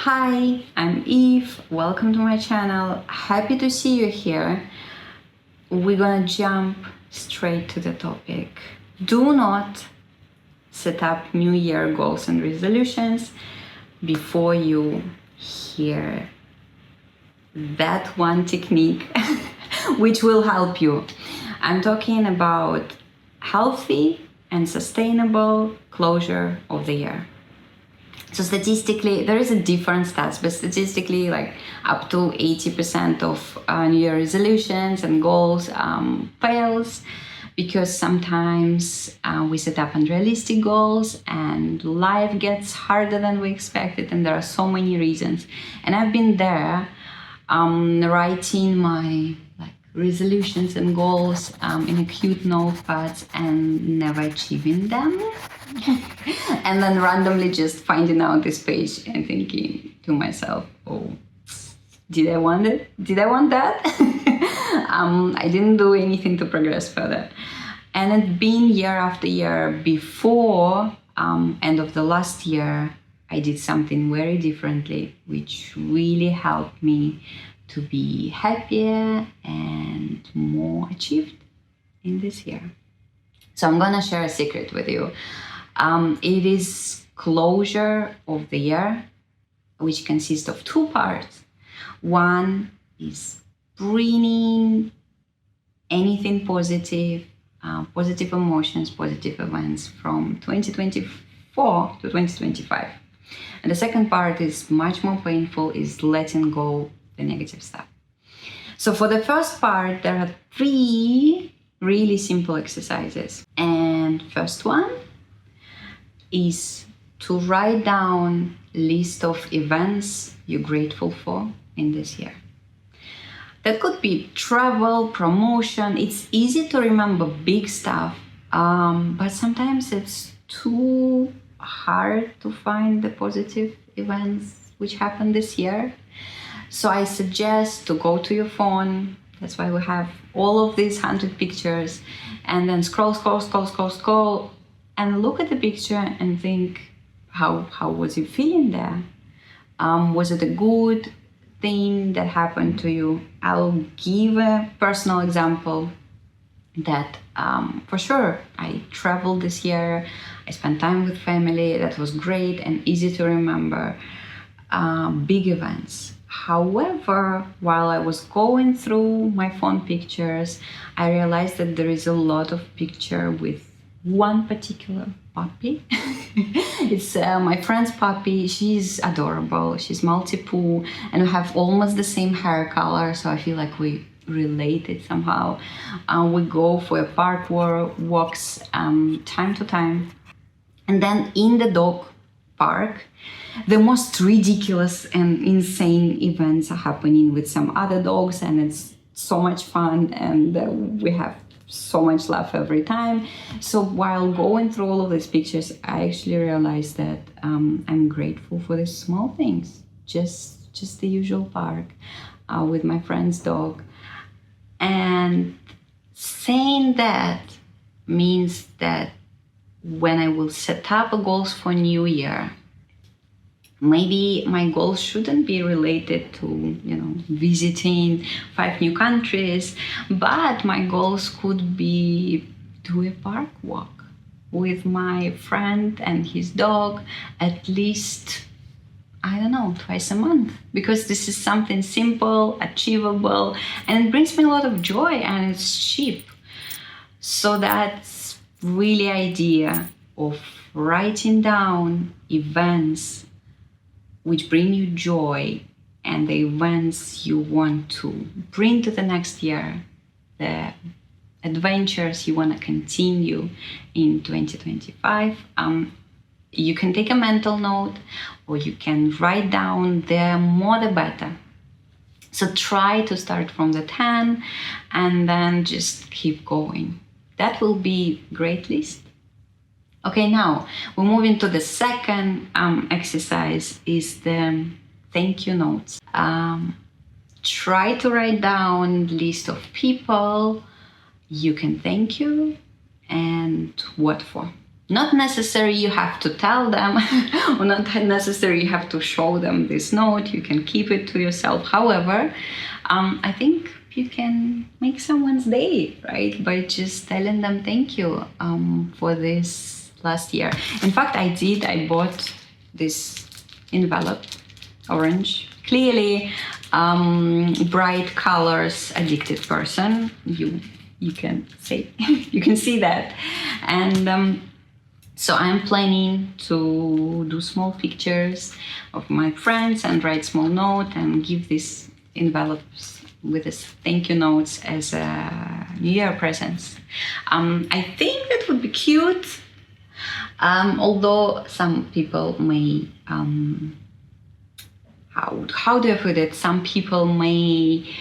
Hi, I'm Eve. Welcome to my channel. Happy to see you here. We're gonna jump straight to the topic. Do not set up New Year goals and resolutions before you hear that one technique which will help you. I'm talking about healthy and sustainable closure of the year. So statistically, there is a different stats, but statistically, like up to 80% of New Year resolutions and goals fails because sometimes we set up unrealistic goals and life gets harder than we expected, and there are so many reasons. And I've been there writing my resolutions and goals in a cute notepad and never achieving them. And then randomly just finding out this page and thinking to myself, oh, did I want it? Did I want that? I didn't do anything to progress further. And it been year after year. Before end of the last year, I did something very differently, which really helped me to be happier and more achieved in this year. So I'm gonna share a secret with you. It is closure of the year, which consists of two parts. One is bringing anything positive, positive emotions, positive events from 2024 to 2025. And the second part is much more painful, is letting go the negative stuff. So for the first part, there are 3 really simple exercises. And first one is to write down a list of events you're grateful for in this year. That could be travel, promotion. It's easy to remember big stuff, but sometimes it's too hard to find the positive events which happened this year. So I suggest to go to your phone. That's why we have all of these 100 pictures, and then scroll, and look at the picture and think, how was you feeling there? Was it a good thing that happened to you? I'll give a personal example that for sure I traveled this year. I spent time with family. That was great and easy to remember. Big events. However, while I was going through my phone pictures, I realized that there is a lot of picture with one particular puppy. It's my friend's puppy. She's adorable. She's Maltipoo, and we have almost the same hair color, so I feel like we related somehow. We go for a park walks time to time, and then in the dog park, the most ridiculous and insane events are happening with some other dogs, and it's so much fun, and we have so much laugh every time. So while going through all of these pictures, I actually realized that I'm grateful for the small things, just the usual park with my friend's dog. And saying that means that when I will set up goals for New Year, maybe my goals shouldn't be related to, visiting 5 new countries, but my goals could be do a park walk with my friend and his dog at least, twice a month, because this is something simple, achievable, and it brings me a lot of joy, and it's cheap. So that's really idea of writing down events which bring you joy and the events you want to bring to the next year, the adventures you want to continue in 2025. You can take a mental note, or you can write down. The more the better. So try to start from the 10 and then just keep going. That will be a great list. Okay, now we're moving to the second exercise, is the thank you notes. Try to write down list of people you can thank you and what for. Not necessary you have to tell them, or not necessary you have to show them this note. You can keep it to yourself. However, I think you can make someone's day, right? By just telling them thank you for this last year. In fact, I bought this envelope, orange. Clearly, bright colors, addicted person. You can say, you can see that. And so I'm planning to do small pictures of my friends and write small note and give these envelopes with this thank you notes as a New Year presents. I think that would be cute. Although some people may, how do I put it? Some people may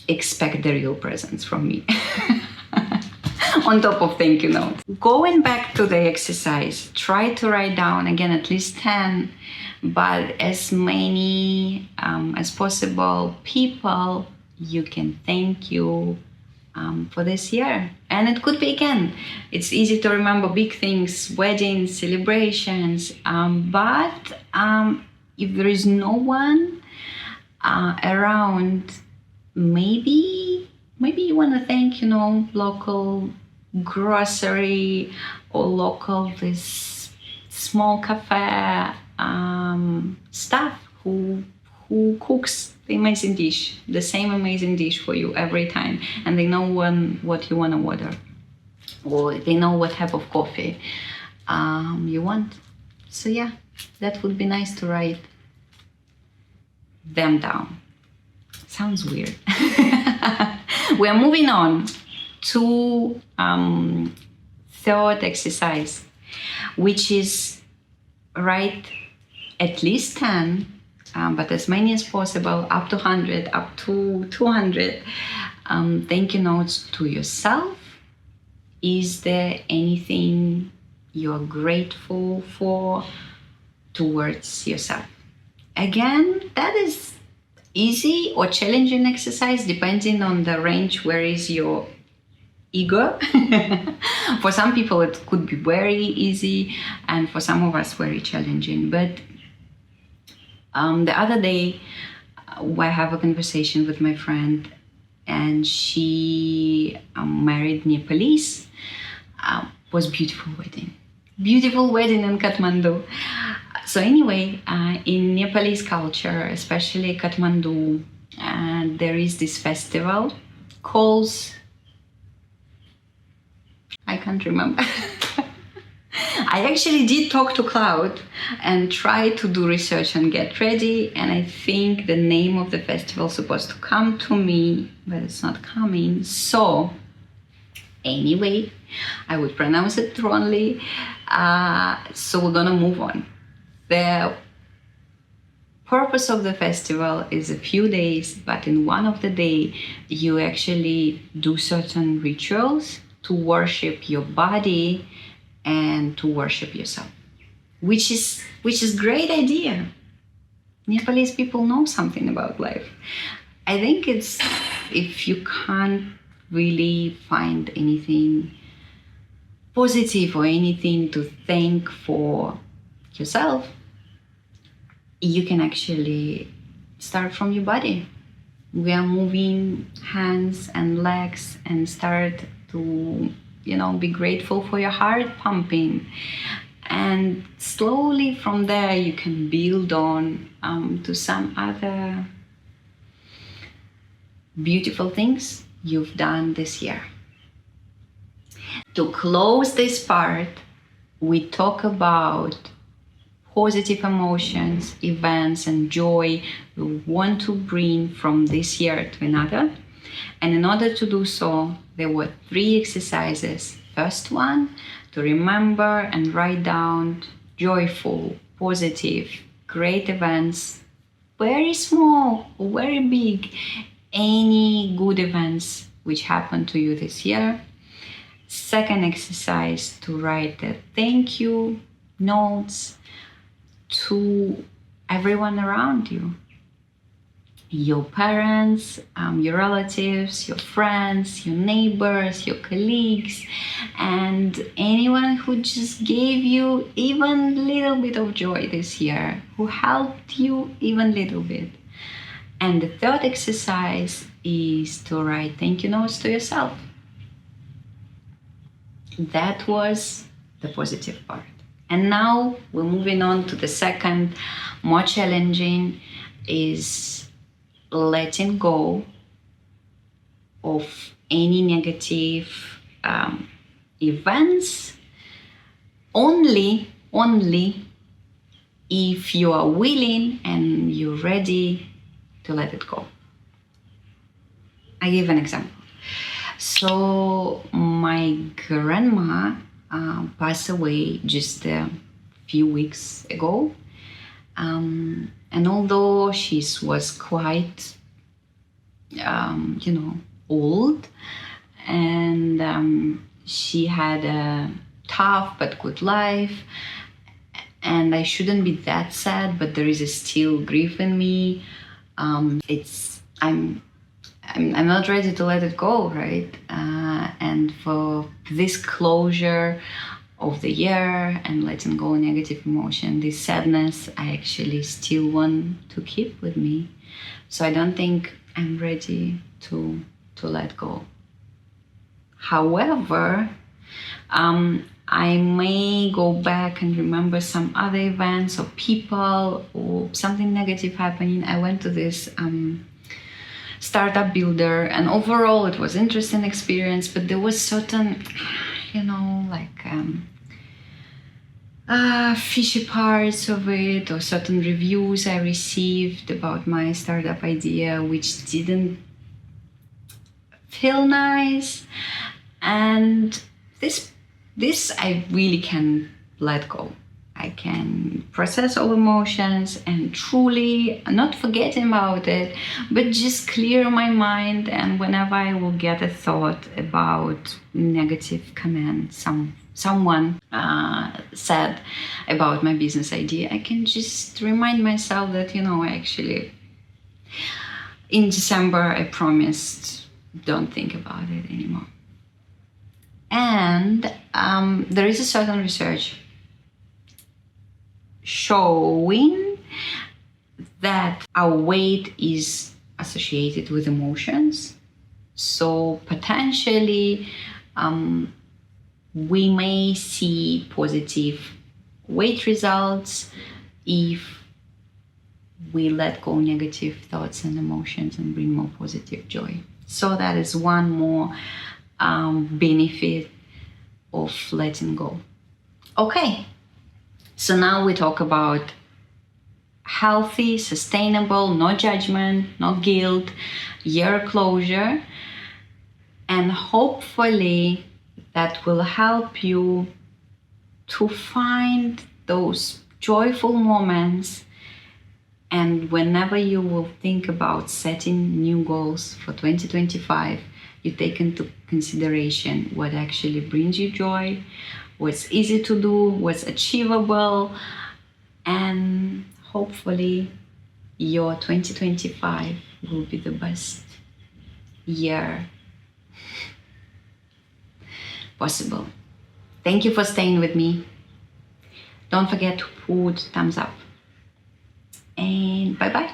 expect the real presents from me. On top of thank you notes. Going back to the exercise, try to write down again at least 10, but as many as possible people you can thank you for this year. And it could be, again, it's easy to remember big things, weddings, celebrations, but if there is no one around, maybe you want to thank, local grocery or local this small cafe staff who cooks the amazing dish, the same amazing dish for you every time, and they know what you want to order, or they know what type of coffee you want. So yeah, that would be nice to write them down. Sounds weird. We're moving on to third exercise, which is write at least 10, but as many as possible, up to 100, up to 200 thank you notes to yourself. Is there anything you're grateful for towards yourself? Again, that is easy or challenging exercise depending on the range where is your ego. For some people it could be very easy, and for some of us very challenging. But the other day I have a conversation with my friend, and she married Nepalese. Was beautiful wedding in Kathmandu. So anyway, in Nepalese culture, especially Kathmandu, there is this festival called, I can't remember. I actually did talk to Cloud and try to do research and get ready, and I think the name of the festival is supposed to come to me, but it's not coming. So anyway, I would pronounce it wrongly, so we're gonna move on. The purpose of the festival is a few days, but in one of the day you actually do certain rituals to worship your body and to worship yourself, which is great idea. Nepalese people know something about life. I think it's, if you can't really find anything positive or anything to thank for yourself, you can actually start from your body. We are moving hands and legs and start to, be grateful for your heart pumping. And slowly from there you can build on to some other beautiful things you've done this year. To close this part, we talk about positive emotions, events, and joy we want to bring from this year to another. And in order to do so, there were 3 exercises. First one, to remember and write down joyful, positive, great events, very small or very big, any good events which happened to you this year. Second exercise, to write the thank you notes to everyone around you. your parents, your relatives, your friends, your neighbors, your colleagues, and anyone who just gave you even a little bit of joy this year, who helped you even a little bit. And the third exercise is to write thank you notes to yourself. That was the positive part. And now we're moving on to the second, more challenging, is letting go of any negative events only if you are willing and you're ready to let it go. I give an example. So my grandma passed away just a few weeks ago, and although she was quite old, and she had a tough but good life, and I shouldn't be that sad, but there is a still grief in me. I'm not ready to let it go, right? And for this closure of the year and letting go negative emotion, this sadness, I actually still want to keep with me. So I don't think I'm ready to let go. However, I may go back and remember some other events or people or something negative happening. I went to this startup builder, and overall it was interesting experience, but there was certain, fishy parts of it, or certain reviews I received about my startup idea which didn't feel nice, and this I really can let go. I can process all emotions and truly not forgetting about it, but just clear my mind. And whenever I will get a thought about negative comment someone said about my business idea, I can just remind myself that, actually in December I promised don't think about it anymore. And there is a certain research showing that our weight is associated with emotions. So potentially we may see positive weight results if we let go negative thoughts and emotions and bring more positive joy. So that is one more benefit of letting go. Okay. So now we talk about healthy, sustainable, no judgment, no guilt, year closure. And hopefully that will help you to find those joyful moments. And whenever you will think about setting new goals for 2025, you take into consideration what actually brings you joy, what's easy to do, what's achievable, and hopefully your 2025 will be the best year possible. Thank you for staying with me. Don't forget to put thumbs up, and bye-bye.